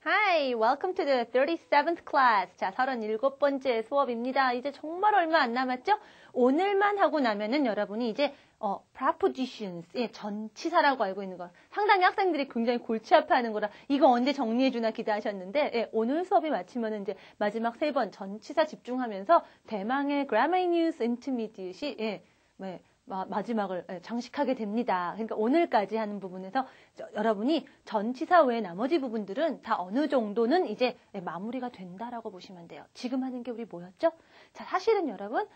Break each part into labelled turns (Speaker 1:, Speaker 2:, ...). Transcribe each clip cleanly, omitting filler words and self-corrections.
Speaker 1: Hi, welcome to the 37th class. 자, 37번째 수업입니다. 이제 정말 얼마 안 남았죠? 오늘만 하고 나면은 여러분이 이제 prepositions, 예, 전치사라고 알고 있는 거. 상당히 학생들이 굉장히 골치 아파하는 거라 이거 언제 정리해주나 기대하셨는데 예, 오늘 수업이 마치면은 이제 마지막 3번 전치사 집중하면서 대망의 Grammar News Intermediate이 예, 마지막을 장식하게 됩니다. 그러니까 오늘까지 하는 부분에서 여러분이 전치사 외의 나머지 부분들은 다 어느 정도는 이제 마무리가 된다라고 보시면 돼요. 지금 하는 게 우리 뭐였죠? 자, 사실은 여러분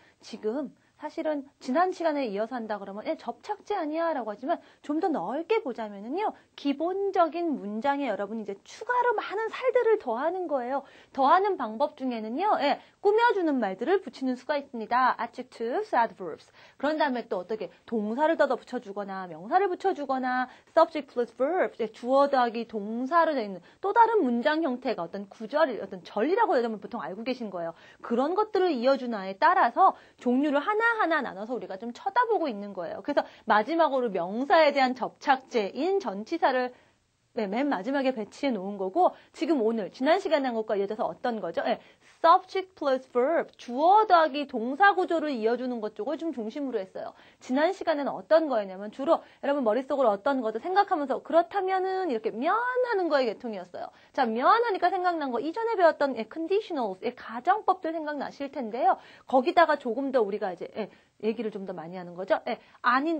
Speaker 1: 사실은 지난 시간에 이어서 한다 그러면 접착제 아니야 라고 하지만 좀 더 넓게 보자면은요. 기본적인 문장에 여러분이 이제 추가로 많은 살들을 더하는 거예요. 더하는 방법 중에는요. 꾸며주는 말들을 붙이는 수가 있습니다. adjectives, adverbs. 그런 다음에 또 어떻게 동사를 더 붙여주거나 명사를 붙여주거나 subject plus verbs, 주어 더하기 동사로 되어 있는 또 다른 문장 형태가 어떤 구절, 어떤 절이라고 여러분 보통 알고 계신 거예요. 그런 것들을 이어주나에 따라서 종류를 하나하나 나눠서 우리가 좀 쳐다보고 있는 거예요. 그래서 마지막으로 명사에 대한 접착제인 전치사를 맨 마지막에 배치해 놓은 거고 지금 오늘 지난 시간에 한 것과 이어져서 어떤 거죠? subject plus verb, 주어 더하기 동사 구조를 이어주는 것 쪽을 좀 중심으로 했어요. 지난 시간에는 어떤 거였냐면 주로 여러분 머릿속으로 어떤 것을 생각하면서 그렇다면은 이렇게 면하는 거의 계통이었어요. 자, 면하니까 생각난 거 이전에 배웠던 conditionals, 가정법들 생각나실 텐데요. 거기다가 조금 더 우리가 이제 얘기를 좀 더 많이 하는 거죠.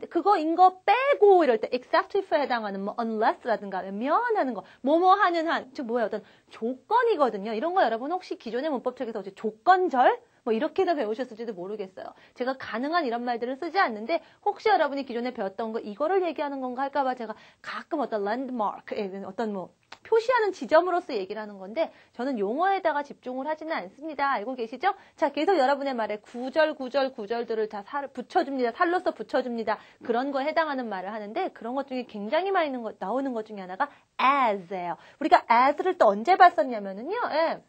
Speaker 1: 그거인 거 빼고 이럴 때 except if에 해당하는 unless라든가 면하는 거, 뭐뭐 하는 한, 즉 뭐야 어떤 조건이거든요. 이런 거 여러분 혹시 기존의 문법책에서 조건절? 이렇게도 배우셨을지도 모르겠어요. 제가 가능한 이런 말들을 쓰지 않는데 혹시 여러분이 기존에 배웠던 거 이거를 얘기하는 건가 할까봐 제가 가끔 어떤 landmark, 어떤 표시하는 지점으로서 얘기를 하는 건데 저는 용어에다가 집중을 하지는 않습니다. 알고 계시죠? 자, 계속 여러분의 말에 구절들을 다 붙여줍니다. 살로서 붙여줍니다. 그런 거에 해당하는 말을 하는데 그런 것 중에 굉장히 많이 나오는 것 중에 하나가 as예요. 우리가 as를 또 언제 봤었냐면은요.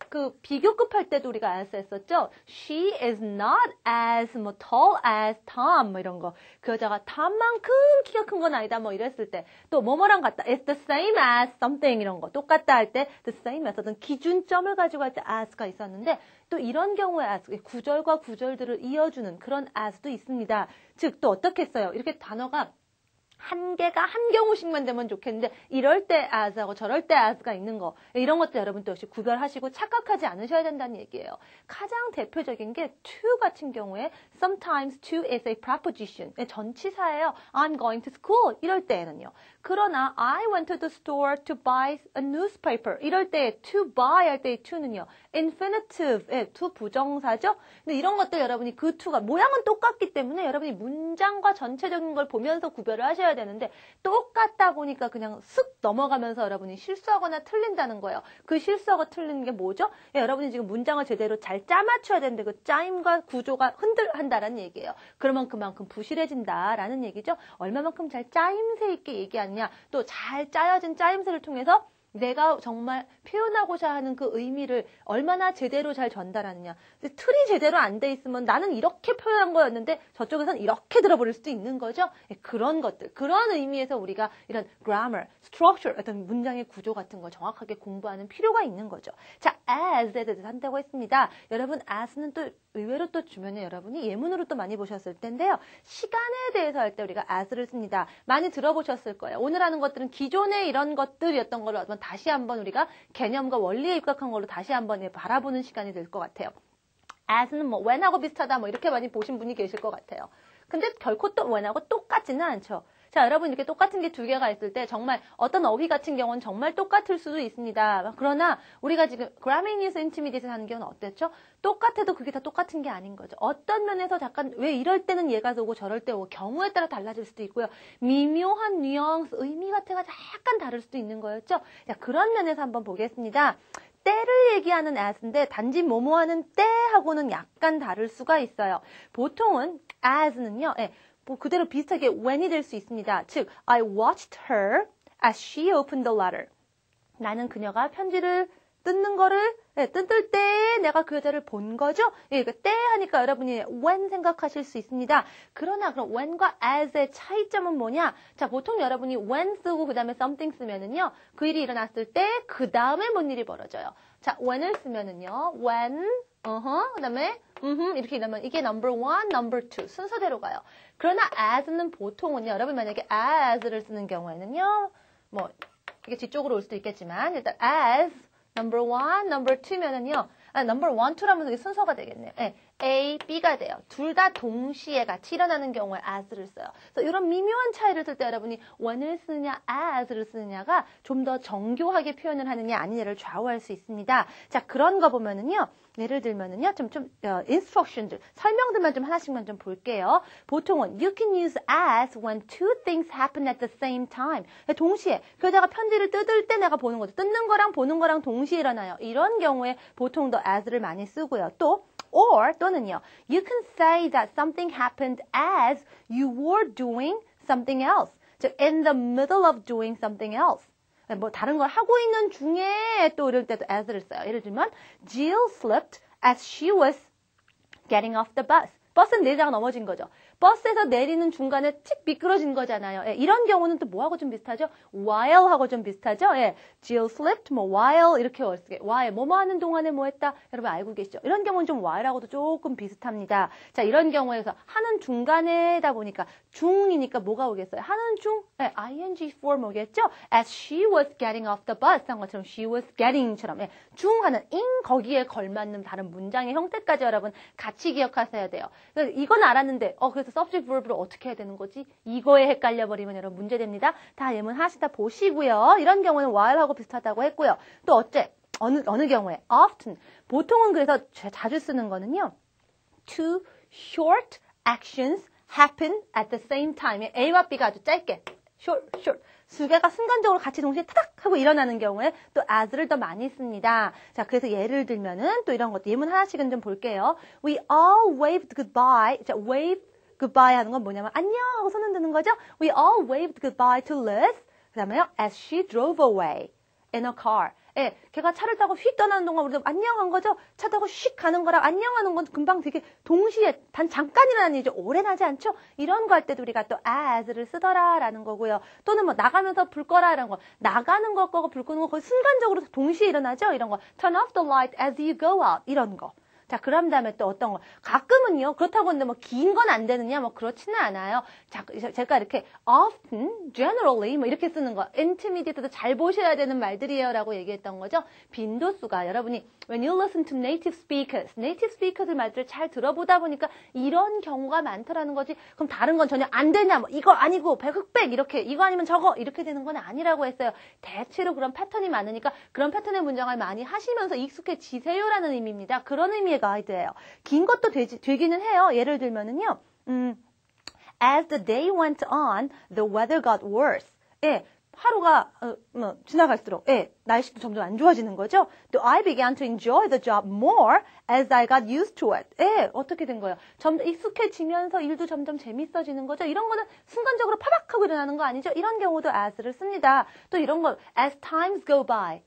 Speaker 1: 그 비교급 할 때도 우리가 as 했었죠. She is not as tall as Tom 이런 거. 그 여자가 Tom만큼 키가 큰 건 아니다 이랬을 때 또 뭐뭐랑 같다. It's the same as something 이런 거. 똑같다 할 때 the same as 어떤 기준점을 가지고 할 때 as가 있었는데 또 이런 경우에 as 구절과 구절들을 이어주는 그런 as도 있습니다. 즉 또 어떻게 했어요? 이렇게 단어가 한 개가 한 경우씩만 되면 좋겠는데 이럴 때 as하고 저럴 때 as가 있는 거 이런 것도 여러분 또 역시 구별하시고 착각하지 않으셔야 된다는 얘기예요. 가장 대표적인 게 to 같은 경우에 sometimes to is a preposition 전치사예요. I'm going to school 이럴 때에는요. 그러나 I went to the store to buy a newspaper 이럴 때 to buy 할 때의 to는요. infinitive to 부정사죠. 근데 이런 것들 여러분이 그 to가 모양은 똑같기 때문에 여러분이 문장과 전체적인 걸 보면서 구별을 하셔야 되는데 똑같다 보니까 그냥 쓱 넘어가면서 여러분이 실수하거나 틀린다는 거예요. 그 실수하고 틀리는 게 뭐죠? 여러분이 지금 문장을 제대로 잘 짜맞춰야 되는데 그 짜임과 구조가 흔들한다라는 얘기예요. 그러면 그만큼 부실해진다라는 얘기죠. 얼마만큼 잘 짜임새 있게 얘기하느냐 또 잘 짜여진 짜임새를 통해서 내가 정말 표현하고자 하는 그 의미를 얼마나 제대로 잘 전달하느냐. 틀이 제대로 안 돼 있으면 나는 이렇게 표현한 거였는데 저쪽에서는 이렇게 들어버릴 수도 있는 거죠. 그런 것들, 그런 의미에서 우리가 이런 grammar, structure, 어떤 문장의 구조 같은 거 정확하게 공부하는 필요가 있는 거죠. 자, as에 대해서 한다고 했습니다. 여러분, as는 또 의외로 또 주변에 여러분이 예문으로 또 많이 보셨을 텐데요. 시간에 대해서 할 때 우리가 as를 씁니다. 많이 들어보셨을 거예요. 오늘 하는 것들은 기존의 이런 것들이었던 걸로 다시 한번 우리가 개념과 원리에 입각한 걸로 다시 한번 바라보는 시간이 될 것 같아요. as는 when하고 비슷하다 이렇게 많이 보신 분이 계실 것 같아요. 근데 결코 또 when하고 똑같지는 않죠. 자, 여러분 이렇게 똑같은 게 두 개가 있을 때 정말 어떤 어휘 같은 경우는 정말 똑같을 수도 있습니다. 그러나 우리가 지금 Grammar News Intermediate 하는 경우는 어땠죠? 똑같아도 그게 다 똑같은 게 아닌 거죠. 어떤 면에서 잠깐 왜 이럴 때는 얘가 오고 저럴 때 오고 경우에 따라 달라질 수도 있고요. 미묘한 뉘앙스, 의미 같은 거 약간 다를 수도 있는 거였죠. 자, 그런 면에서 한번 보겠습니다. 때를 얘기하는 as인데 단지 뭐뭐 하는 때하고는 약간 다를 수가 있어요. 보통은 as는요. 그대로 비슷하게 when이 될 수 있습니다. 즉, I watched her as she opened the letter. 나는 그녀가 편지를 뜯는 거를 뜯을 때 내가 그 여자를 본 거죠? 예, 때 하니까 여러분이 when 생각하실 수 있습니다. 그러나 그럼 when과 as의 차이점은 뭐냐? 자, 보통 여러분이 when 쓰고 그 다음에 something 쓰면은요, 그 일이 일어났을 때 그 다음에 뭔 일이 벌어져요. 자, when을 쓰면은요, when, 그 다음에 이렇게 이러면 이게 number one, number two 순서대로 가요. 그러나 as는 보통은요, 여러분 만약에 as를 쓰는 경우에는요, 뭐 이게 뒤쪽으로 올 수도 있겠지만 일단 as number one, number two면은요, number one, two라면서 이게 순서가 되겠네요. 네, A, B가 돼요. 둘 다 동시에 같이 일어나는 경우에 as를 써요. 그래서 이런 미묘한 차이를 쓸 때 여러분이 when을 쓰느냐, as를 쓰느냐가 좀 더 정교하게 표현을 하느냐 아니냐를 좌우할 수 있습니다. 자, 그런 거 보면은요, 예를 들면은요, instructions, 설명들만 좀 하나씩만 좀 볼게요. 보통은 you can use as when two things happen at the same time. 동시에 그 여자가 편지를 뜯을 때 내가 보는 거죠. 뜯는 거랑 보는 거랑 동시에 일어나요. 이런 경우에 보통 더 as를 많이 쓰고요. 또 or 또는요, you can say that something happened as you were doing something else. 즉, in the middle of doing something else. 뭐 다른 걸 하고 있는 중에 또 이럴 때도 as를 써요. 예를 들면 Jill slipped as she was getting off the bus. 버스는 내리다가 넘어진 거죠. 버스에서 내리는 중간에 틱 미끄러진 거잖아요. 예, 이런 경우는 또 뭐하고 좀 비슷하죠? while하고 좀 비슷하죠? 예, Jill slipped, 뭐 while 이렇게 쓰게. while, 뭐뭐 하는 동안에 뭐 했다? 여러분 알고 계시죠? 이런 경우는 좀 while하고도 조금 비슷합니다. 자, 이런 경우에서 하는 중간에다 보니까 중이니까 뭐가 오겠어요? 하는 중, 예, ing form 오겠죠? As she was getting off the bus 한 것처럼 she was getting처럼 예, 중하는 in 거기에 걸맞는 다른 문장의 형태까지 여러분 같이 기억하셔야 돼요. 이건 알았는데 그래서 subject verb를 어떻게 해야 되는 거지? 이거에 헷갈려 버리면 여러분 문제됩니다. 다 예문 하시다 보시고요. 이런 경우는 while하고 비슷하다고 했고요. 또 어느 경우에 often 보통은 그래서 자주 쓰는 거는요. Two short actions happen at the same time. A와 B가 아주 짧게 short 두 개가 순간적으로 같이 동시에 타닥 하고 일어나는 경우에 또 as를 더 많이 씁니다. 자, 그래서 예를 들면은 또 이런 것도 예문 하나씩은 좀 볼게요. We all waved goodbye. 자, wave goodbye 하는 건 뭐냐면 안녕 하고 손 흔드는 거죠. We all waved goodbye to Liz. 그 다음에요. As she drove away in a car. 예, 걔가 차를 타고 휙 떠나는 동안 우리도 안녕한 거죠? 차 타고 휙 가는 거랑 안녕하는 건 금방 되게 동시에 잠깐이라는 일이죠. 오래 하지 않죠? 이런 거 할 때도 우리가 또 as를 쓰더라라는 거고요. 또는 뭐 나가면서 불 꺼라 이런 거. 나가는 거 거고 불 끄는 거 거의 순간적으로 동시에 일어나죠? 이런 거. Turn off the light as you go out. 이런 거. 자, 그런 다음에 또 어떤 거. 가끔은요, 그렇다고 근데 뭐 긴 건 안 되느냐, 뭐 그렇지는 않아요. 자, 제가 이렇게 often, generally, 뭐 이렇게 쓰는 거. intermediate도 잘 보셔야 되는 말들이에요. 라고 얘기했던 거죠. 빈도수가 여러분이, when you listen to native speakers들 말들을 잘 들어보다 보니까 이런 경우가 많더라는 거지. 그럼 다른 건 전혀 안 되냐, 뭐 이거 아니고, 흑백, 이렇게, 이거 아니면 저거, 이렇게 되는 건 아니라고 했어요. 대체로 그런 패턴이 많으니까 그런 패턴의 문장을 많이 하시면서 익숙해지세요라는 의미입니다. 그런 의미의 가이드예요. 긴 것도 되기는 해요. 예를 들면은요. As the day went on, the weather got worse. 예, 하루가 지나갈수록 날씨도 점점 안 좋아지는 거죠. 또 I began to enjoy the job more as I got used to it. 어떻게 된 거예요? 점점 익숙해지면서 일도 점점 재밌어지는 거죠. 이런 거는 순간적으로 파박 하고 일어나는 거 아니죠? 이런 경우도 as를 씁니다. 또 이런 거 as times go by.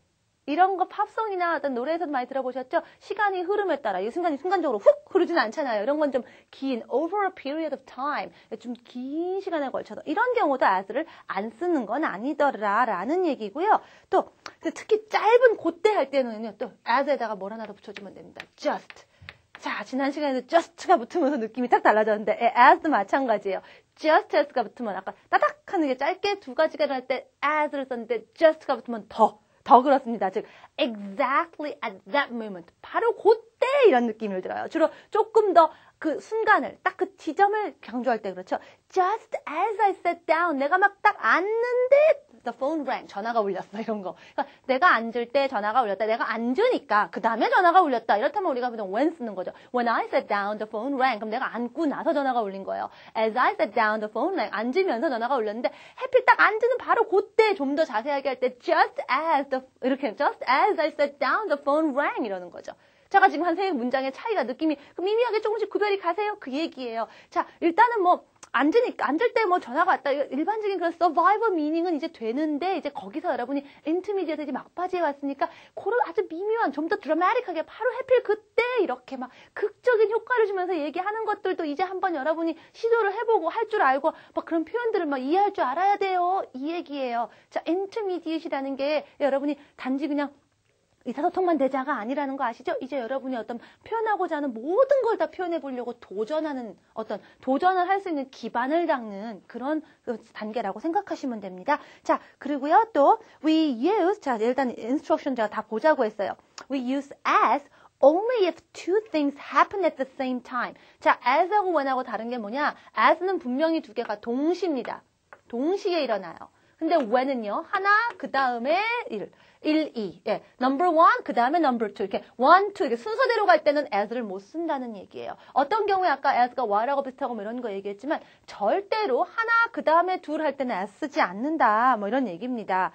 Speaker 1: 이런 거 팝송이나 어떤 노래에서도 많이 들어보셨죠? 시간이 흐름에 따라 이 순간적으로 훅 흐르지는 않잖아요. 이런 건 좀 긴 over a period of time, 좀 긴 시간에 걸쳐서 이런 경우도 as를 안 쓰는 건 아니더라라는 얘기고요. 또 특히 짧은 그때 할 때는요. 또 as에다가 뭘 하나 더 붙여주면 됩니다. just. 자, 지난 시간에도 just가 붙으면서 느낌이 딱 달라졌는데 as도 마찬가지예요. just as가 붙으면 아까 따닥 하는 게 짧게 두 가지가 일어날 때 as를 썼는데 just가 붙으면 더 그렇습니다. 즉, exactly at that moment. 바로 그때 이런 느낌을 들어요. 주로 조금 더 그 순간을, 딱 그 지점을 강조할 때 그렇죠. Just as I sat down. 내가 막 딱 앉는데 the phone rang. 전화가 울렸어. 이런 거. 그러니까 내가 앉을 때 전화가 울렸다. 내가 앉으니까 그 다음에 전화가 울렸다. 이렇다면 우리가 보통 when 쓰는 거죠. When I sat down, the phone rang. 그럼 내가 앉고 나서 전화가 울린 거예요. As I sat down, the phone rang. 앉으면서 전화가 울렸는데 하필 딱 앉는 바로 그때 좀 더 자세하게 할 때 just as I sat down, the phone rang. 이러는 거죠. 제가 지금 한 세 문장의 차이가 느낌이 미미하게 조금씩 구별이 가세요? 그 얘기예요. 자, 일단은 뭐 앉을 때 뭐 전화가 왔다. 일반적인 그런 survival meaning은 이제 되는데, 이제 거기서 여러분이 intermediate 이제 막바지에 왔으니까, 그런 아주 미묘한, 좀 더 드라마틱하게 바로 하필 그때 이렇게 막 극적인 효과를 주면서 얘기하는 것들도 이제 한번 여러분이 시도를 해보고 할 줄 알고, 막 그런 표현들을 막 이해할 줄 알아야 돼요. 이 얘기예요. 자, intermediate이라는 게 여러분이 단지 그냥 의사소통만 되자가 아니라는 거 아시죠? 이제 여러분이 어떤 표현하고자 하는 모든 걸 다 표현해 보려고 도전하는 어떤 도전을 할 수 있는 기반을 닦는 그런 단계라고 생각하시면 됩니다. 자, 그리고요 또 we use, 자 일단 instruction 제가 다 보자고 했어요. We use as only if two things happen at the same time. 자, as하고 when하고 다른 게 뭐냐? as는 분명히 두 개가 동시입니다. 동시에 일어나요. 근데 when은요, 하나, 그 다음에 1, 2. 예. number 1, 그 다음에 number 2. 이렇게 1, 2. 이렇게 순서대로 갈 때는 as를 못 쓴다는 얘기예요. 어떤 경우에 아까 as가 why라고 비슷하고 뭐 이런 거 얘기했지만, 절대로 하나, 그 다음에 둘 할 때는 as 쓰지 않는다. 뭐 이런 얘기입니다.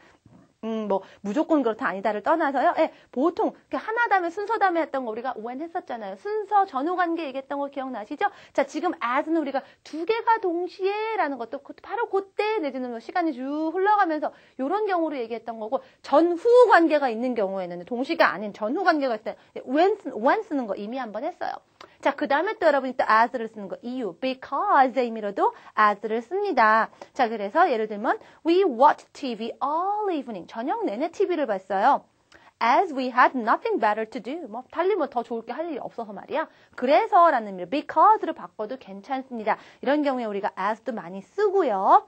Speaker 1: 뭐 무조건 그렇다 아니다를 떠나서요. 예, 보통 하나 다음에 순서 다음에 했던 거 우리가 when 했었잖아요. 순서 전후 관계 얘기했던 거 기억나시죠? 자, 지금 as는 우리가 두 개가 동시에라는 것도 바로 그때 내지는 시간이 쭉 흘러가면서 이런 경우로 얘기했던 거고, 전후 관계가 있는 경우에는 동시가 아닌 전후 관계가 있을 때 when 쓰는 거 이미 한번 했어요. 자, 그 다음에 또 여러분이 또 as를 쓰는 거, 이유, because의 의미로도 as를 씁니다. 자, 그래서 예를 들면 we watched TV all evening. 저녁 내내 TV를 봤어요. As we had nothing better to do. 뭐 달리 뭐 더 좋을 게 할 일이 없어서 말이야. 그래서라는 의미로 because를 바꿔도 괜찮습니다. 이런 경우에 우리가 as도 많이 쓰고요.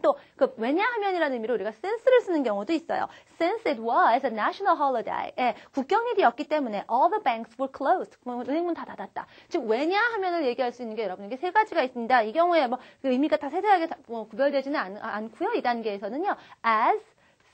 Speaker 1: 또 그 왜냐하면이라는 의미로 우리가 since를 쓰는 경우도 있어요. Since it was a national holiday. 예, 국경일이었기 때문에 all the banks were closed. 은행문 다 닫았다. 즉 왜냐하면을 얘기할 수 있는 게 여러분에게 세 가지가 있습니다. 이 경우에 뭐 그 의미가 다 세세하게 구별되지는 않고요. 이 단계에서는요. as,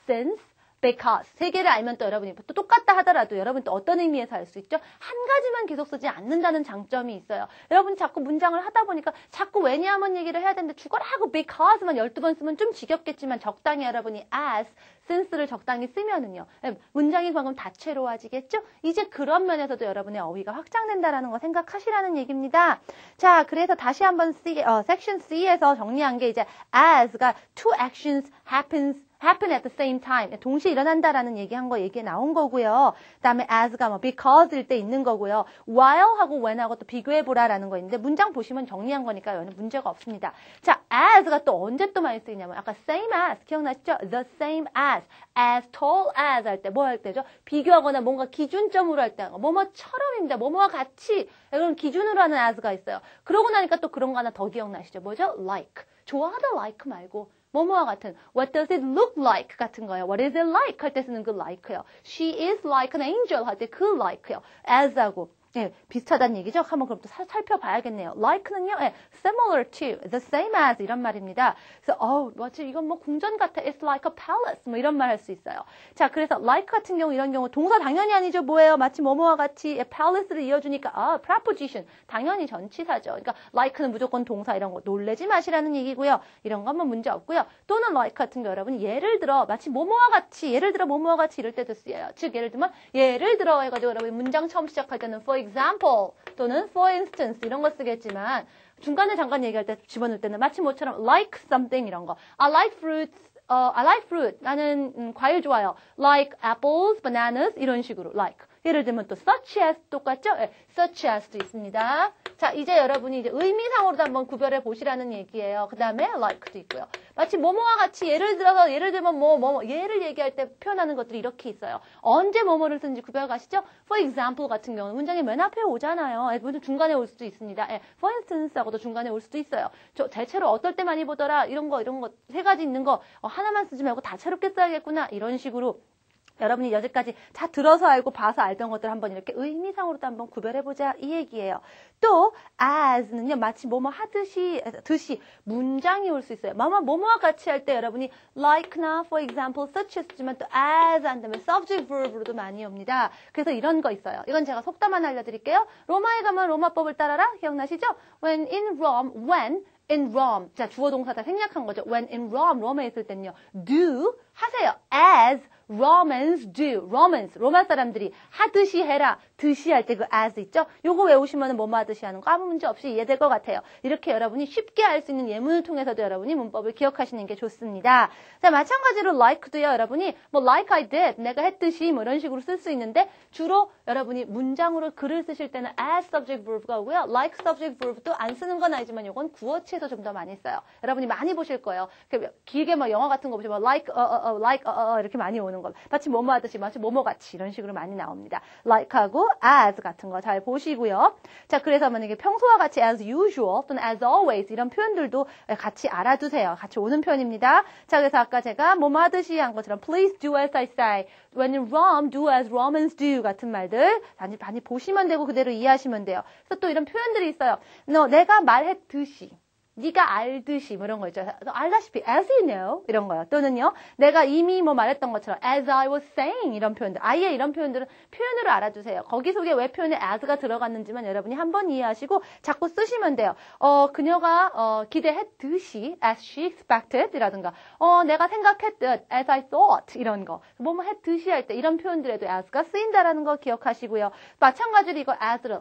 Speaker 1: since, because. 세 개를 알면 또 여러분이 또 똑같다 하더라도 여러분 또 어떤 의미에서 할 수 있죠? 한 가지만 계속 쓰지 않는다는 장점이 있어요. 여러분이 자꾸 문장을 하다 보니까 자꾸 왜냐하면 얘기를 해야 되는데 죽어라 하고 because만 12번 쓰면 좀 지겹겠지만 적당히 여러분이 as, since를 적당히 쓰면은요. 문장이 방금 다채로워지겠죠? 이제 그런 면에서도 여러분의 어휘가 확장된다라는 거 생각하시라는 얘기입니다. 자, 그래서 다시 한번 섹션 C에서 정리한 게 이제 as가 two actions happen at the same time. 동시에 일어난다라는 얘기한 거 얘기에 나온 거고요. 그다음에 as가 뭐 because일 때 있는 거고요. while하고 when하고 또 비교해보라라는 거 있는데 문장 보시면 정리한 거니까 여기는 문제가 없습니다. 자, as가 또 언제 또 많이 쓰이냐면 아까 same as 기억나시죠? the same as tall as 할 때 뭐 할 때죠? 비교하거나 뭔가 기준점으로 할 때 뭐뭐처럼입니다. 뭐뭐와 같이 이런 기준으로 하는 as가 있어요. 그러고 나니까 또 그런 거 하나 더 기억나시죠? 뭐죠? like. 좋아하다 like 말고 뭐뭐와 같은 what does it look like 같은 거예요. what is it like 할 때 쓰는 그 like요. she is like an angel 할 때 그 like요. as하고 예, 비슷하다는 얘기죠. 한번 그럼 또 살펴봐야겠네요. like는요, 예, similar to, the same as 이런 말입니다. 그래서 마치 이건 뭐 궁전 같아. It's like a palace. 뭐 이런 말 할 수 있어요. 자, 그래서 like 같은 경우 이런 경우 동사 당연히 아니죠. 뭐예요? 마치 뭐뭐와 같이 palace를 이어주니까 preposition 당연히 전치사죠. 그러니까 like는 무조건 동사 이런 거 놀래지 마시라는 얘기고요. 이런 건 뭐 문제 없고요. 또는 like 같은 거 여러분 예를 들어 마치 뭐뭐와 같이 예를 들어 뭐뭐와 같이 이럴 때도 쓰여요. 즉 예를 들면 예를 들어 해가지고 여러분 문장 처음 시작할 때는 for example 또는 for instance 이런 거 쓰겠지만 중간에 잠깐 얘기할 때 집어넣을 때는 마치 뭐처럼 like something 이런 거. I like fruits. I like fruit. 나는 과일 좋아요. Like apples, bananas 이런 식으로 like. 예를 들면 또 such as 똑같죠? 네, such as도 있습니다. 자, 이제 여러분이 이제 의미상으로도 한번 구별해 보시라는 얘기예요. 그 다음에 like도 있고요. 마치 뭐뭐와 같이 예를 들면 예를 얘기할 때 표현하는 것들이 이렇게 있어요. 언제 뭐뭐를 쓰는지 구별 가시죠? For example 같은 경우는 문장이 맨 앞에 오잖아요. 중간에 올 수도 있습니다. for instance 하고도 중간에 올 수도 있어요. 대체로 어떨 때 많이 보더라. 이런 거 세 가지 있는 거 하나만 쓰지 말고 다채롭게 써야겠구나. 이런 식으로 여러분이 여기까지 다 들어서 알고 봐서 알던 것들 한번 이렇게 의미상으로도 한번 구별해보자 이 얘기예요. 또 as는요 마치 뭐뭐 하듯이 문장이 올 수 있어요. 뭐뭐와 같이 할 때 여러분이 like나 for example such as지만 또 as 한 다음에 subject verb로도 많이 옵니다. 그래서 이런 거 있어요. 이건 제가 속담만 알려드릴게요. 로마에 가면 로마법을 따라라 기억나시죠? When in Rome. 자, 주어 동사 다 생략한 거죠. When in Rome, 로마에 있을 때는요. Do 하세요. As Romans do. Romans, 로마 사람들이 하듯이 해라. 듯이 할 때 그 as 있죠? 요거 외우시면 뭐뭐 하듯이 하는 거 아무 문제 없이 이해될 것 같아요. 이렇게 여러분이 쉽게 할 수 있는 예문을 통해서도 여러분이 문법을 기억하시는 게 좋습니다. 자, 마찬가지로 like도요, 여러분이 뭐 like I did, 내가 했듯이 뭐 이런 식으로 쓸 수 있는데 주로 여러분이 문장으로 글을 쓰실 때는 as subject verb가 오고요. like subject verb도 안 쓰는 건 아니지만 이건 구어치에서 좀 더 많이 써요. 여러분이 많이 보실 거예요. 길게 막 영화 같은 거 보시면 like 이렇게 많이 오는 거. 마치 뭐뭐 하듯이 마치 뭐뭐 같이 이런 식으로 많이 나옵니다. like하고 as 같은 거 잘 보시고요. 자, 그래서 만약에 평소와 같이 as usual 또는 as always 이런 표현들도 같이 알아두세요. 같이 오는 표현입니다. 자, 그래서 아까 제가 뭐뭐 하듯이 한 것처럼 please do as I say, when in Rome, do as Romans do 같은 말들 많이 보시면 되고 그대로 이해하시면 돼요. 그래서 또 이런 표현들이 있어요. 내가 말했듯이. 네가 알듯이 뭐 이런 거 있죠. 알다시피 as you know 이런 거요. 또는요. 내가 이미 뭐 말했던 것처럼 as I was saying 이런 표현들. 아예 이런 표현들은 표현으로 알아두세요. 거기 속에 왜 표현에 as가 들어갔는지만 여러분이 한번 이해하시고 자꾸 쓰시면 돼요. 그녀가 기대했듯이 as she expected 이라든가 내가 생각했듯 as I thought 이런 거. 뭐뭐 했듯이 할 때 이런 표현들에도 as가 쓰인다라는 거 기억하시고요. 마찬가지로 이거 as를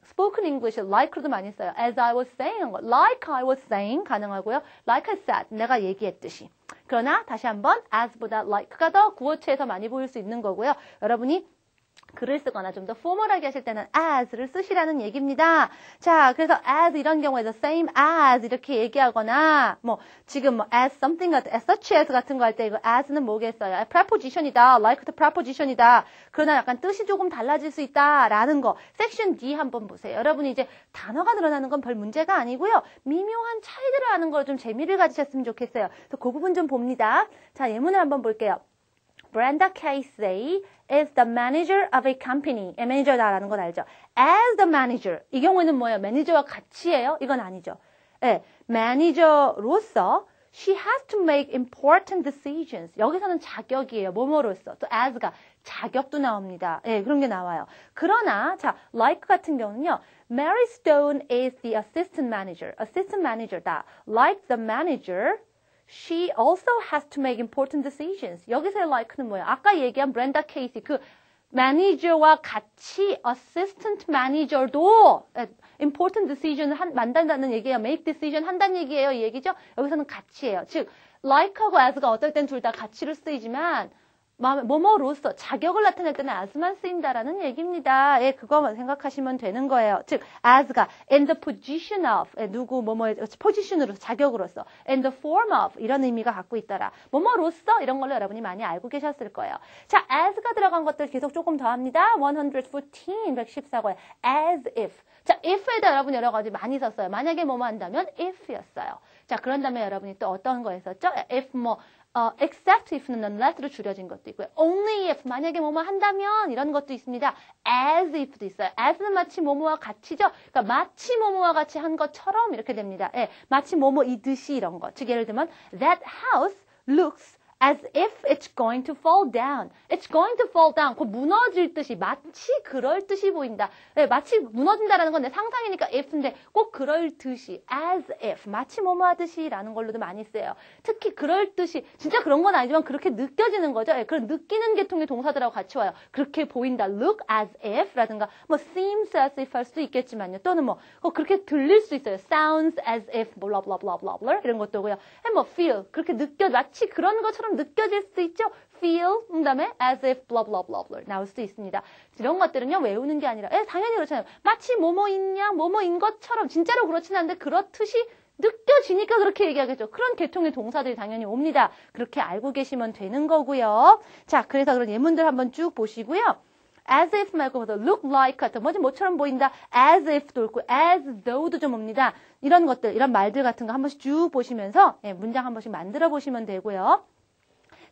Speaker 1: spoken English like로도 많이 써요. as I was saying 거. like I was saying 가능하고요. like I said 내가 얘기했듯이. 그러나 다시 한번 as보다 like가 더 구어체에서 많이 보일 수 있는 거고요. 여러분이 글을 쓰거나 좀 더 포멀하게 하실 때는 as를 쓰시라는 얘기입니다. 자, 그래서 as 이런 경우에서 same as 이렇게 얘기하거나 뭐 지금 뭐 as something 같은 as such as 같은 거 할 때 이거 as는 뭐겠어요? preposition이다. like the preposition이다. 그러나 약간 뜻이 조금 달라질 수 있다라는 거. 섹션 D 한번 보세요. 여러분이 이제 단어가 늘어나는 건 별 문제가 아니고요. 미묘한 차이들을 아는 걸 좀 재미를 가지셨으면 좋겠어요. 그래서 그 부분 좀 봅니다. 자, 예문을 한번 볼게요. Brenda Casey is the manager of a company. 매니저다라는 건 알죠? As the manager. 이 경우에는 뭐예요? 매니저와 같이 해요? 이건 아니죠. 매니저로서 she has to make important decisions. 여기서는 자격이에요. 뭐뭐로서. 또 as가 자격도 나옵니다. 그런 게 나와요. 그러나 자, like 같은 경우는요. Mary Stone is the assistant manager. assistant manager다. Like the manager, she also has to make important decisions. 여기서의 like는 뭐예요? 아까 얘기한 브렌다 케이시 그 매니저와 같이 assistant manager도 important decision 만든다는 얘기예요. make decision 한다는 얘기예요. 이 얘기죠? 여기서는 같이 해요. 즉 like하고 as가 어떨 땐 둘 다 같이로 쓰이지만 뭐뭐로서 자격을 나타낼 때는 as만 쓰인다라는 얘기입니다. 그거만 생각하시면 되는 거예요. 즉 as가 in the position of 누구 뭐뭐의 포지션으로서 자격으로서 in the form of 이런 의미가 갖고 있더라. 뭐뭐로서 이런 걸로 여러분이 많이 알고 계셨을 거예요. 자, as가 들어간 것들 계속 조금 더 합니다. 114에 as if. 자, if에다 여러분 여러 가지 많이 썼어요. 만약에 뭐뭐 한다면 if였어요. 자, 그런 다음에 여러분이 또 어떤 거 했었죠? if except if는 unless로 줄여진 것도 있고요. only if 만약에 뭐뭐 한다면 이런 것도 있습니다. as if도 있어요. as는 마치 뭐뭐와 같이죠. 그러니까 마치 뭐뭐와 같이 한 것처럼 이렇게 됩니다. 마치 뭐뭐이듯이 이런 거. 즉 예를 들면 that house looks as if it's going to fall down. It's going to fall down. 그 무너질 듯이 마치 그럴 듯이 보인다. 마치 무너진다라는 건 내 상상이니까 if인데 꼭 그럴 듯이 as if 마치 뭐뭐 하듯이라는 걸로도 많이 써요. 특히 그럴 듯이 진짜 그런 건 아니지만 그렇게 느껴지는 거죠. 그런 느끼는 계통의 동사들하고 같이 와요. 그렇게 보인다. look as if라든가 뭐 seems as if 할 수도 있겠지만요. 또는 뭐 그렇게 들릴 수 있어요. sounds as if blah blah blah blah blah 이런 것도고요. 뭐 feel 그렇게 마치 그런 것처럼 느껴질 수도 있죠. feel, 그다음에 as if blah blah blah blah 나올 수도 있습니다. 이런 것들은요 외우는 게 아니라 당연히 그렇잖아요. 마치 뭐뭐인 뭐뭐인 것처럼 진짜로 그렇진 않은데 그렇듯이 느껴지니까 그렇게 얘기하겠죠. 그런 계통의 동사들이 당연히 옵니다. 그렇게 알고 계시면 되는 거고요. 자, 그래서 그런 예문들 한번 쭉 보시고요. as if 말고 look like 같은 뭐처럼 보인다. as if도 있고 as though도 좀 옵니다. 이런 것들, 이런 말들 같은 거 한 번씩 쭉 보시면서 문장 한 번씩 만들어 보시면 되고요.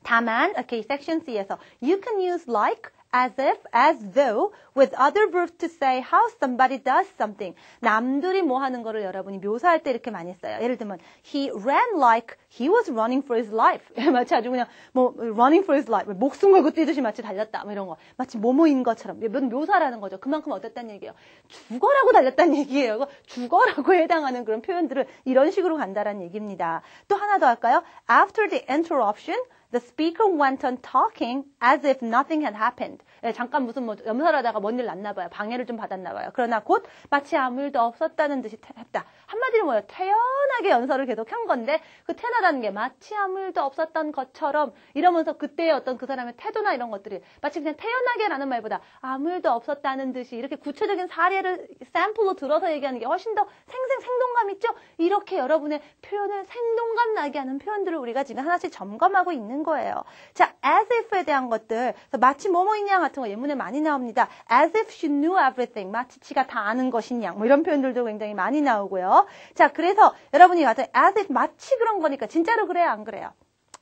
Speaker 1: 다만, section C에서 you can use like, as if, as though with other verbs to say how somebody does something. 남들이 뭐 하는 거를 여러분이 묘사할 때 이렇게 많이 써요. 예를 들면 he ran like he was running for his life. 마치 아주 그냥 running for his life. 목숨 걸고 뛰듯이 마치 달렸다. 이런 거. 마치 뭐뭐인 것처럼 묘사라는 거죠. 그만큼 어땠다는 얘기예요. 죽어라고 달렸다는 얘기예요. 죽어라고 해당하는 그런 표현들을 이런 식으로 간다라는 얘기입니다. 또 하나 더 할까요? After the interruption, The speaker went on talking as if nothing had happened. 예, 잠깐 무슨 뭐 염설을 하다가 뭔 일 났나 봐요. 방해를 좀 받았나 봐요. 그러나 곧 마치 아무 일도 없었다는 듯이 했다. 한마디로 뭐예요? 태연하게 연설을 계속 한 건데 그 태연하다는 게 마치 아무 일도 없었던 것처럼 이러면서 그때의 어떤 그 사람의 태도나 이런 것들이 마치 그냥 태연하게라는 말보다 아무 일도 없었다는 듯이 이렇게 구체적인 사례를 샘플로 들어서 얘기하는 게 훨씬 더 생동감 있죠? 이렇게 여러분의 표현을 생동감 나게 하는 표현들을 우리가 지금 하나씩 점검하고 있는 거예요. 자, as if에 대한 것들. 마치 뭐뭐이냐 같은 거 예문에 많이 나옵니다. as if she knew everything. 마치 지가 다 아는 것이냐. 뭐 이런 표현들도 굉장히 많이 나오고요. 자, 그래서 여러분이 맞아요. as if 마치 그런 거니까 진짜로 그래요? 안 그래요?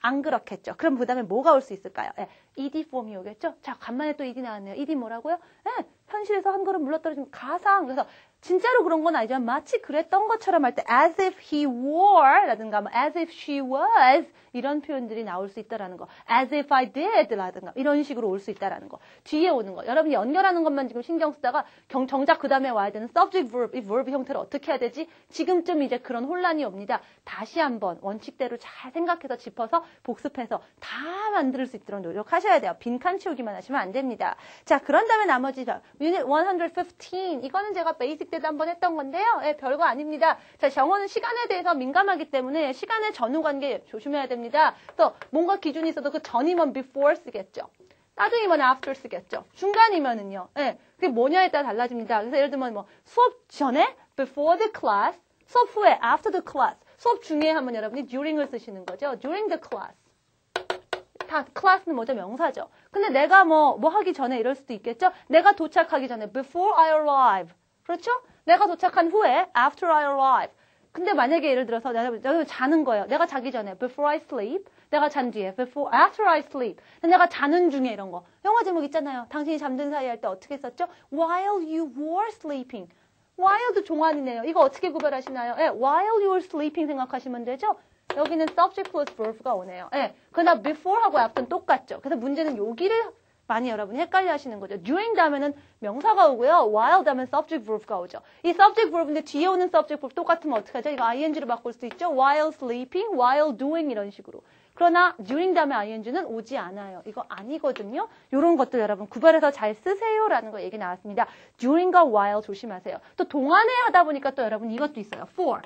Speaker 1: 안 그렇겠죠. 그럼 그 다음에 뭐가 올 수 있을까요? 예, ed 폼이 오겠죠? 자, 간만에 또 ed 나왔네요. ed 뭐라고요? 예, 현실에서 한 걸음 물러떨어지면 가상. 그래서 진짜로 그런 건 아니지만 마치 그랬던 것처럼 할 때 as if he were 라든가 뭐 as if she was 이런 표현들이 나올 수 있다라는 거. as if I did 라든가 이런 식으로 올 수 있다라는 거. 뒤에 오는 거. 여러분이 연결하는 것만 지금 신경 쓰다가 정작 그 다음에 와야 되는 subject verb, 이 verb 형태를 어떻게 해야 되지? 지금쯤 이제 그런 혼란이 옵니다. 다시 한번 원칙대로 잘 생각해서 짚어서 복습해서 다 만들 수 있도록 노력하셔야 돼요. 빈칸 채우기만 하시면 안 됩니다. 자, 그런 다음에 나머지 Unit 115 이거는 제가 베이직 때도 한번 했던 건데요. 예, 별거 아닙니다. 자, 정원은 시간에 대해서 민감하기 때문에 시간의 전후 관계 조심해야 됩니다. 또 뭔가 기준이 있어도 그 전이면 before 쓰겠죠. 나중이면 after 쓰겠죠. 중간이면은요. 예, 그게 뭐냐에 따라 달라집니다. 그래서 예를 들면 뭐 수업 전에 before the class, 수업 후에 after the class, 수업 중에 하면 여러분이 during을 쓰시는 거죠. during the class. 다 class는 뭐죠? 명사죠. 근데 내가 뭐 하기 전에 이럴 수도 있겠죠. 내가 도착하기 전에 before I arrive. 그렇죠? 내가 도착한 후에 after I arrive. 근데 만약에 예를 들어서 내가 자는 거예요. 내가 자기 전에 before I sleep. 내가 잔 뒤에 after I sleep. 내가 자는 중에 이런 거. 영화 제목 있잖아요. 당신이 잠든 사이 할 때 어떻게 썼죠? While you were sleeping. while도 종안이네요. 이거 어떻게 구별하시나요? 예, while you were sleeping 생각하시면 되죠? 여기는 subject plus verb가 오네요. 예, 그러나 before하고 after는 똑같죠. 그래서 문제는 여기를 많이 여러분이 헷갈려 하시는 거죠. during 다음에는 명사가 오고요. while 다음엔 subject verb가 오죠. 이 subject verb인데 뒤에 오는 subject verb 똑같으면 어떻게 하죠? 이거 ing로 바꿀 수 있죠. while sleeping, while doing 이런 식으로. 그러나 during 다음에 ing는 오지 않아요. 이거 아니거든요. 이런 것들 여러분 구별해서 잘 쓰세요라는 거 얘기 나왔습니다. during과 while 조심하세요. 또 동안에 하다 보니까 또 여러분 이것도 있어요. for.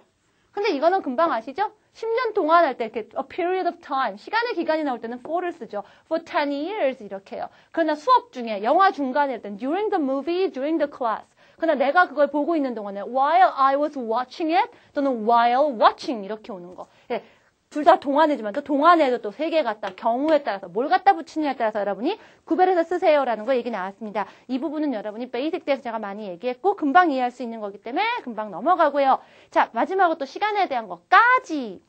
Speaker 1: 근데 이거는 금방 아시죠? 10년 동안 할 때 이렇게 a period of time, 시간의 기간이 나올 때는 for를 쓰죠. for 10 years 이렇게 해요. 그러나 수업 중에, 영화 중간에 할 때는 during the movie, during the class. 그러나 내가 그걸 보고 있는 동안에 while I was watching it 또는 while watching 이렇게 오는 거. 예, 둘 다 동안이지만 또 동안에도 또 세 개 갖다 경우에 따라서 뭘 갖다 붙이느냐에 따라서 여러분이 구별해서 쓰세요라는 거 얘기 나왔습니다. 이 부분은 여러분이 베이직 때에서 제가 많이 얘기했고 금방 이해할 수 있는 거기 때문에 금방 넘어가고요. 자, 마지막으로 또 시간에 대한 거까지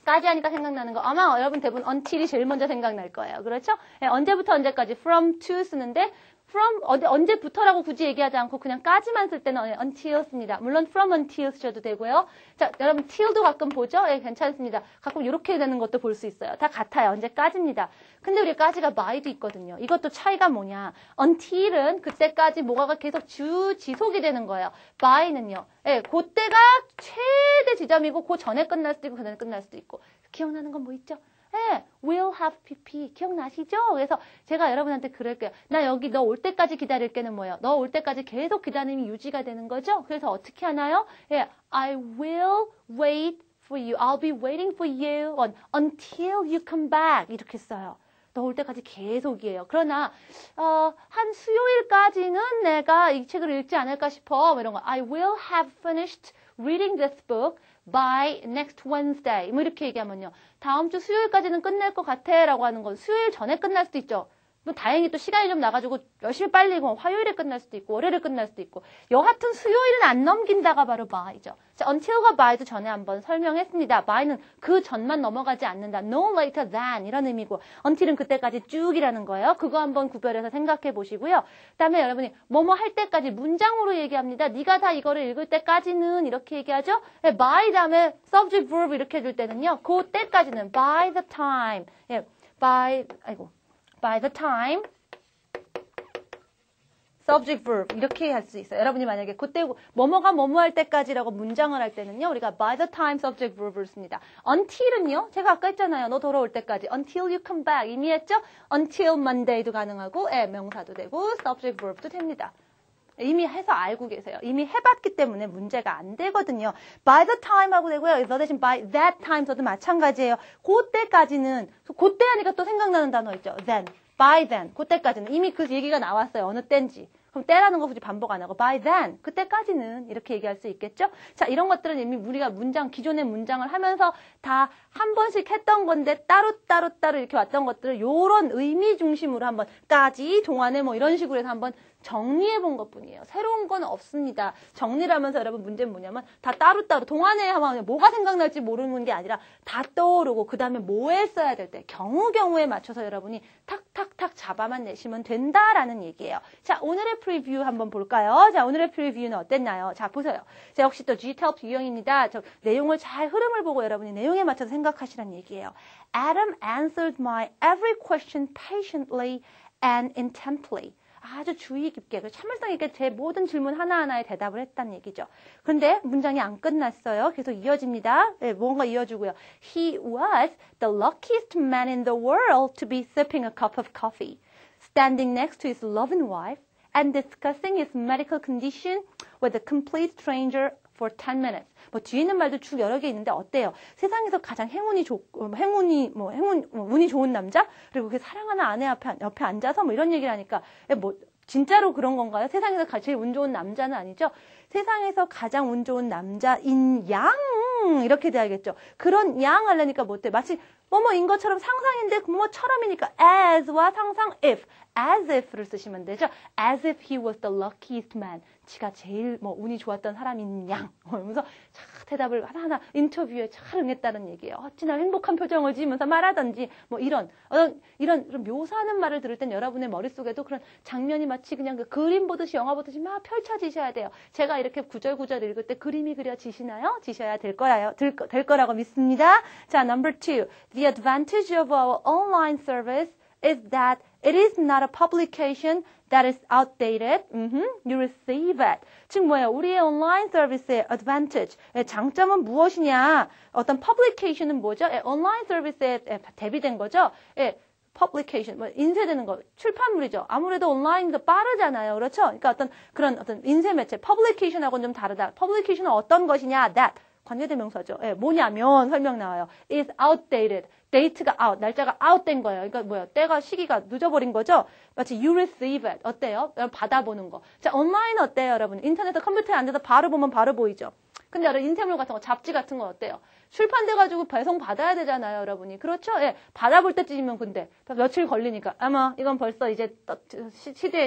Speaker 1: 하니까 생각나는 거 아마 여러분 대부분 until이 제일 먼저 생각날 거예요. 그렇죠? 네, 언제부터 언제까지 from to 쓰는데 from 언제부터라고 굳이 얘기하지 않고 그냥 까지만 쓸 때는 until 씁니다. 물론 from until 쓰셔도 되고요. 자, 여러분 till도 가끔 보죠? 예, 괜찮습니다. 가끔 이렇게 되는 것도 볼 수 있어요. 다 같아요. 언제까지입니다. 근데 우리 까지가 by도 있거든요. 이것도 차이가 뭐냐? until은 그때까지 뭐가가 계속 지속이 되는 거예요. by는요. 예, 그때가 최대 지점이고 그 전에 끝날 수도 있고 그 전에 끝날 수도 있고. 기억나는 건 뭐 있죠? 네, will have pp. 기억나시죠? 그래서 제가 여러분한테 그럴게요. 나 여기 너 올 때까지 기다릴게는 뭐예요? 너 올 때까지 계속 기다림이 유지가 되는 거죠? 그래서 어떻게 하나요? 예, I will wait for you. I'll be waiting for you until you come back. 이렇게 써요. 너 올 때까지 계속이에요. 그러나 한 수요일까지는 내가 이 책을 읽지 않을까 싶어. 뭐 이런 거. I will have finished reading this book by next Wednesday. 뭐 이렇게 얘기하면요. 다음 주 수요일까지는 끝낼 것 같아 라고 하는 건 수요일 전에 끝날 수도 있죠. 뭐 다행히 또 시간이 좀 나가지고 열심히 빨리 읽으면 화요일에 끝날 수도 있고 월요일에 끝날 수도 있고 여하튼 수요일은 안 넘긴다가 바로 by죠. 자, until과 by도 전에 한번 설명했습니다. by는 그 전만 넘어가지 않는다. No later than 이런 의미고 until은 그때까지 쭉이라는 거예요. 그거 한번 구별해서 생각해 보시고요. 그다음에 여러분이 뭐뭐 할 때까지 문장으로 얘기합니다. 네가 다 이거를 읽을 때까지는 이렇게 얘기하죠. 네, by 다음에 subject verb 이렇게 해줄 때는요. 그 때까지는 by the time. 예, by the time subject, verb 이렇게 할 수 있어요. 여러분이 만약에 그때 뭐뭐가 뭐뭐 할 때까지라고 문장을 할 때는요. 우리가 by the time subject, verb을 씁니다. until은요. 제가 아까 했잖아요. 너 돌아올 때까지. until you come back 이미 했죠? until Monday도 가능하고 명사도 되고 subject, verb도 됩니다. 이미 해서 알고 계세요. 이미 해봤기 때문에 문제가 안 되거든요. by the time 하고 되고요. 너 대신 by that time 저도 마찬가지예요. 그때까지는 그때 하니까 또 생각나는 단어 있죠. then, by then 그때까지는 이미 그 얘기가 나왔어요. 어느 때인지. 그럼 때라는 거 굳이 반복 안 하고 by then 그때까지는 이렇게 얘기할 수 있겠죠? 자, 이런 것들은 이미 우리가 기존의 문장을 하면서 다 한 번씩 했던 건데 따로 이렇게 왔던 것들을 요런 의미 중심으로 한번 까지 동안에 뭐 이런 식으로 해서 한번 정리해 본 것뿐이에요. 새로운 건 없습니다. 정리를 하면서 여러분 문제는 뭐냐면 다 따로따로 동안에 하면 뭐가 생각날지 모르는 게 아니라 다 떠오르고 그 다음에 뭐에 써야 될 때 경우에 맞춰서 여러분이 탁탁탁 잡아만 내시면 된다라는 얘기예요. 자, 오늘의 프리뷰 한번 볼까요? 자, 오늘의 프리뷰는 어땠나요? 자, 보세요. 자, 역시 또 Gtalk 유형입니다. 저 내용을 잘 흐름을 보고 여러분이 내용에 맞춰서 생각하시라는 얘기예요. Adam answered my every question patiently and intently. 아주 주의 깊게, 참을성 있게 제 모든 질문 하나하나에 대답을 했다는 얘기죠. 그런데 문장이 안 끝났어요. 계속 이어집니다. 네, 뭔가 이어주고요. He was the luckiest man in the world to be sipping a cup of coffee, standing next to his loving wife, and discussing his medical condition with a complete stranger for 10 minutes. 뭐 뒤에 있는 말도 쭉 여러 개 있는데 어때요? 세상에서 가장 운이 좋은 남자? 그리고 그 사랑하는 아내 옆에 앉아서 뭐 이런 얘기를 하니까 뭐 진짜로 그런 건가요? 세상에서 제일 운 좋은 남자는 아니죠? 세상에서 가장 운 좋은 남자인 양 이렇게 돼야겠죠. 그런 양 하려니까 뭐 어때? 마치 뭐뭐인 것처럼 상상인데 뭐처럼이니까 as와 상상 if, as if를 쓰시면 되죠. as if he was the luckiest man. 지가 제일 운이 좋았던 사람인 양. 그러면서 대답을 하나하나 인터뷰에 잘 응했다는 얘기예요. 어찌나 행복한 표정을 지으면서 말하던지 이런 묘사하는 말을 들을 땐 여러분의 머릿속에도 그런 장면이 마치 그냥 그 그림 보듯이 영화 보듯이 막 펼쳐지셔야 돼요. 제가 이렇게 구절구절 읽을 때 그림이 그려지시나요? 지셔야 될 거라고 믿습니다. 자, number 2. The advantage of our online service is that it is not a publication that is outdated. You receive it. 즉 뭐예요? 우리의 온라인 서비스의 advantage, 장점은 무엇이냐? 어떤 publication은 뭐죠? 온라인 서비스에 대비된 거죠? publication, 인쇄되는 거, 출판물이죠. 아무래도 온라인이 더 빠르잖아요. 그렇죠? 그러니까 어떤 인쇄 매체, publication하고는 좀 다르다. publication은 어떤 것이냐? that. 관계대명사죠. 뭐냐면 설명 나와요. is outdated. date가 out, 날짜가 out된 거예요. 그러니까 시기가 늦어버린 거죠. 마치 you receive it. 어때요? 여러분 받아보는 거. 자, 온라인 어때요, 여러분? 인터넷 컴퓨터에 앉아서 바로 보면 바로 보이죠. 근데 여러분 인쇄물 같은 거, 잡지 같은 거 어때요? 출판돼가지고 배송 받아야 되잖아요, 여러분이. 그렇죠? 받아볼 때쯤이면 근데 며칠 걸리니까 아마 이건 벌써 이제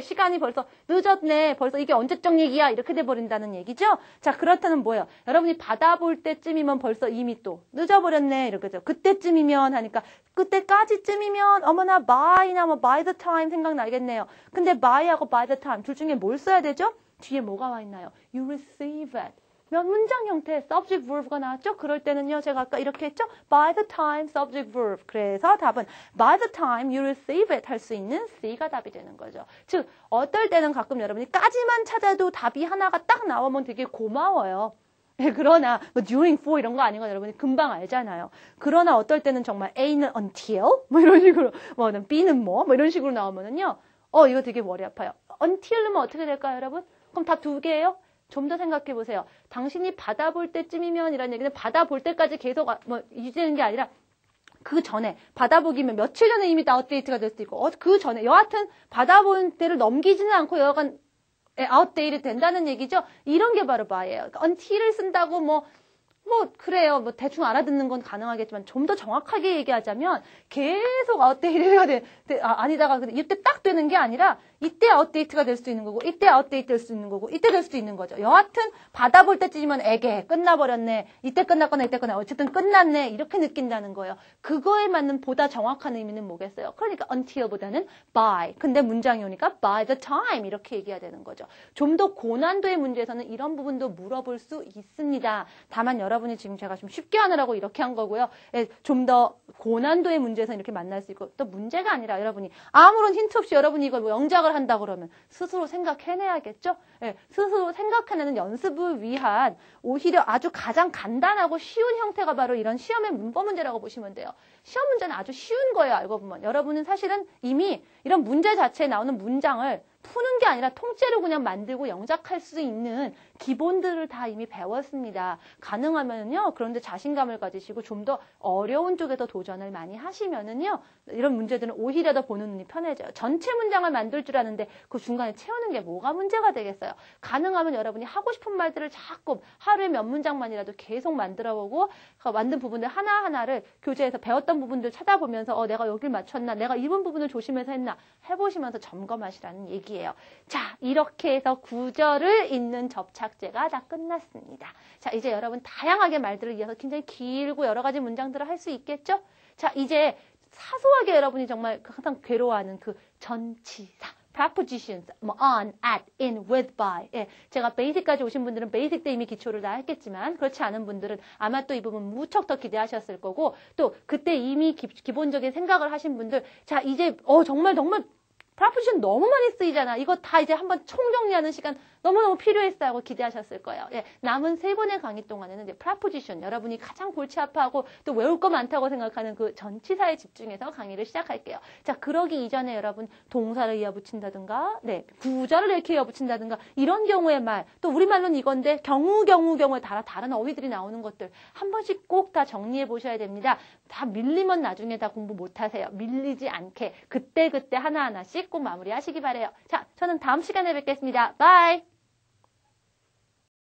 Speaker 1: 시간이 벌써 늦었네. 벌써 이게 언제적 얘기야? 이렇게 돼버린다는 얘기죠? 자, 그렇다면 뭐예요? 여러분이 받아볼 때쯤이면 벌써 이미 또 늦어버렸네. 이렇게죠. 그때쯤이면 하니까 그때까지쯤이면 어머나 by나 by the time 생각나겠네요. 근데 by하고 by the time 둘 중에 뭘 써야 되죠? 뒤에 뭐가 와 있나요? You receive it. 몇 문장 형태의 subject verb가 나왔죠? 그럴 때는요, 제가 아까 이렇게 했죠? by the time subject verb. 그래서 답은 by the time you receive it 할 수 있는 C가 답이 되는 거죠. 즉, 어떨 때는 가끔 여러분이 까지만 찾아도 답이 하나가 딱 나오면 되게 고마워요. 그러나 during for 이런 거 아닌 건 여러분이 금방 알잖아요. 그러나 어떨 때는 정말 A는 until 이런 식으로 B는 이런 식으로 나오면은요, 이거 되게 머리 아파요. until은 어떻게 될까요, 여러분? 그럼 답 두 개예요? 좀 더 생각해 보세요. 당신이 받아볼 때쯤이면 이라는 얘기는 받아볼 때까지 계속 유지되는 게 아니라 그 전에 받아보기면 며칠 전에 이미 아웃데이트가 될 수도 있고 그 전에 여하튼 받아본 때를 넘기지는 않고 여하간 아웃데이트 된다는 얘기죠. 이런 게 바로 by예요. 그러니까 until을 쓴다고 그래요. 대충 알아듣는 건 가능하겠지만 좀 더 정확하게 얘기하자면 계속 아웃데이트가 아니다가 이때 딱 되는 게 아니라 이때 아웃데이트가 될 수도 있는 거고 이때 아웃데이트 될 수 있는 거고 이때 될 수도 있는 거죠. 여하튼 받아볼 때쯤이면 끝나버렸네. 이때 끝났거나 이때 끝나 어쨌든 끝났네. 이렇게 느낀다는 거예요. 그거에 맞는 보다 정확한 의미는 뭐겠어요? 그러니까 until보다는 by. 근데 문장이 오니까 by the time 이렇게 얘기해야 되는 거죠. 좀 더 고난도의 문제에서는 이런 부분도 물어볼 수 있습니다. 다만 여러분 여러분이 지금 제가 좀 쉽게 하느라고 이렇게 한 거고요. 예, 좀 더 고난도의 문제에서 이렇게 만날 수 있고 또 문제가 아니라 여러분이 아무런 힌트 없이 여러분이 이걸 뭐 영작을 한다 그러면 스스로 생각해내야겠죠? 예, 스스로 생각해내는 연습을 위한 오히려 아주 가장 간단하고 쉬운 형태가 바로 이런 시험의 문법 문제라고 보시면 돼요. 시험 문제는 아주 쉬운 거예요. 알고 보면. 여러분은 사실은 이미 이런 문제 자체에 나오는 문장을 푸는 게 아니라 통째로 그냥 만들고 영작할 수 있는 기본들을 다 이미 배웠습니다. 가능하면요. 그런데 자신감을 가지시고 좀 더 어려운 쪽에서 도전을 많이 하시면은요. 이런 문제들은 오히려 더 보는 눈이 편해져요. 전체 문장을 만들 줄 아는데 그 중간에 채우는 게 뭐가 문제가 되겠어요. 가능하면 여러분이 하고 싶은 말들을 자꾸 하루에 몇 문장만이라도 계속 만들어보고 만든 부분들 하나하나를 교재에서 배웠던 부분들 찾아보면서 내가 여길 맞췄나, 내가 이런 부분을 조심해서 했나 해보시면서 점검하시라는 얘기예요. 자, 이렇게 해서 구절을 읽는 접착제가 다 끝났습니다. 자, 이제 여러분 다양하게 말들을 이어서 굉장히 길고 여러 가지 문장들을 할 수 있겠죠? 자, 이제 사소하게 여러분이 정말 항상 괴로워하는 그 전치사. prepositions, 뭐 on, at, in, with, by. 예, 제가 베이직까지 오신 분들은 베이직 때 이미 기초를 다 했겠지만 그렇지 않은 분들은 아마 또 이 부분 무척 더 기대하셨을 거고 또 그때 이미 기본적인 생각을 하신 분들 자 이제 정말 preposition 너무 많이 쓰이잖아. 이거 다 이제 한번 총정리하는 시간 너무너무 필요했어 하고 기대하셨을 거예요. 예, 남은 3번의 강의 동안에는 이제 preposition 여러분이 가장 골치 아파하고 또 외울 거 많다고 생각하는 그 전치사에 집중해서 강의를 시작할게요. 자, 그러기 이전에 여러분 동사를 이어붙인다든가 구절을 이렇게 이어붙인다든가 이런 경우의 말 또 우리말로는 이건데 경우에 따라 다른 어휘들이 나오는 것들 한 번씩 꼭 다 정리해 보셔야 됩니다. 다 밀리면 나중에 다 공부 못하세요. 밀리지 않게 그때 하나하나씩 꼭 마무리하시기 바래요. 자, 저는 다음 시간에 뵙겠습니다. 바이.